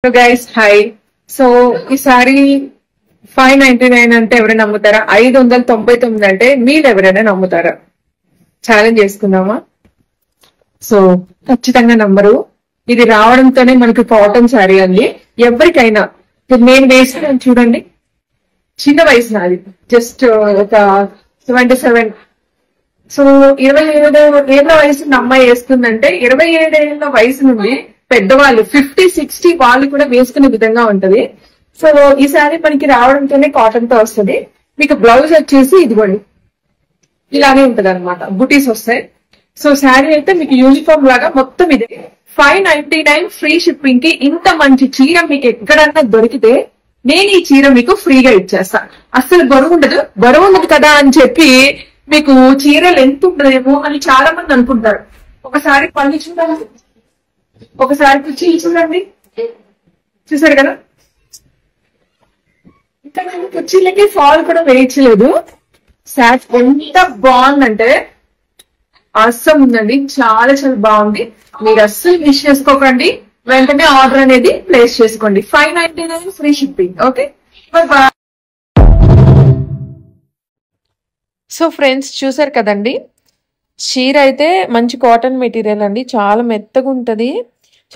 So guys hi. So ఈసారి 599 అంటే ఎవరైనా నమ్ముతారా? 599 అంటే మీరు ఎవరైనా నమ్ముతారా? ఛాలెంజ్ చేసుకుందామా? సో ఖచ్చితంగా నమ్మరు. ఇది రావడంతోనే మనకి కాటన్ శారీ అండి. ఎవరికైనా నేను వేసుకున్నాను చూడండి, చిన్న వయసు నాది, జస్ట్ ఒక 27. సో 27 ఏళ్ల వయసు అమ్మాయి వేస్తుందంటే 27 ఏళ్ల వయసు నుండి పెద్దవాళ్ళు 50-60 వాళ్ళు కూడా వేసుకునే విధంగా ఉంటది. సో ఈ శారీ మనకి రావడంతోనే కాటన్ తో వస్తుంది. మీకు బ్లౌజ్ వచ్చేసి ఇదిగోండి ఇలానే ఉంటది అనమాట, బుటీస్ వస్తాయి. సో శారీ అయితే మీకు యూనిఫామ్ లాగా మొత్తం ఇదే. 599 ఫ్రీ షిప్పింగ్ కి ఇంత మంచి చీర మీకు ఎక్కడన్నా దొరికితే నేను ఈ చీర మీకు ఫ్రీగా ఇచ్చేస్తా. అస్సలు బరువు ఉండదు కదా అని చెప్పి మీకు చీరలు ఎంత ఉండదేమో అని చాలా మంది అనుకుంటారు. ఒకసారి పళ్ళు చూడండి, ఒకసారి కుర్చీ చూడండి, చూసారు కదా. ఇంకా నేను కుర్చీలకి ఫాల్ కూడా వేయించలేదు. శారీ ఎంత బాగుందంటే అస్సలు ఉందండి, చాలా చాలా బాగుంది. మీరు అస్సలు మిస్ చేసుకోకండి, వెంటనే ఆర్డర్ అనేది ప్లేస్ చేసుకోండి. 599 free shipping. Okay, bye. So friends చూసారు కదండి, చీర అయితే మంచి కాటన్ మెటీరియల్ అండి, చాలా మెత్తగా ఉంటుంది,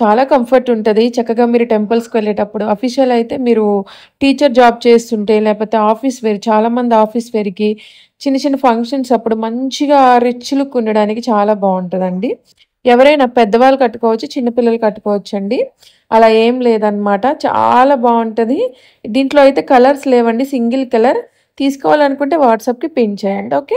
చాలా కంఫర్ట్ ఉంటుంది. చక్కగా మీరు టెంపుల్స్కి వెళ్ళేటప్పుడు, అఫీషియల్ అయితే మీరు టీచర్ జాబ్ చేస్తుంటే, లేకపోతే ఆఫీస్ వేర్, చాలామంది ఆఫీస్ వేర్కి చిన్న చిన్న ఫంక్షన్స్ అప్పుడు మంచిగా రిచ్ లుక్ ఉండడానికి చాలా బాగుంటుందండి. ఎవరైనా పెద్దవాళ్ళు కట్టుకోవచ్చు, చిన్నపిల్లలు కట్టుకోవచ్చు అండి, అలా ఏం లేదనమాట. చాలా బాగుంటుంది. దీంట్లో అయితే కలర్స్ లేవండి, సింగిల్ కలర్. తీసుకోవాలనుకుంటే వాట్సాప్కి పిన్ చేయండి. ఓకే.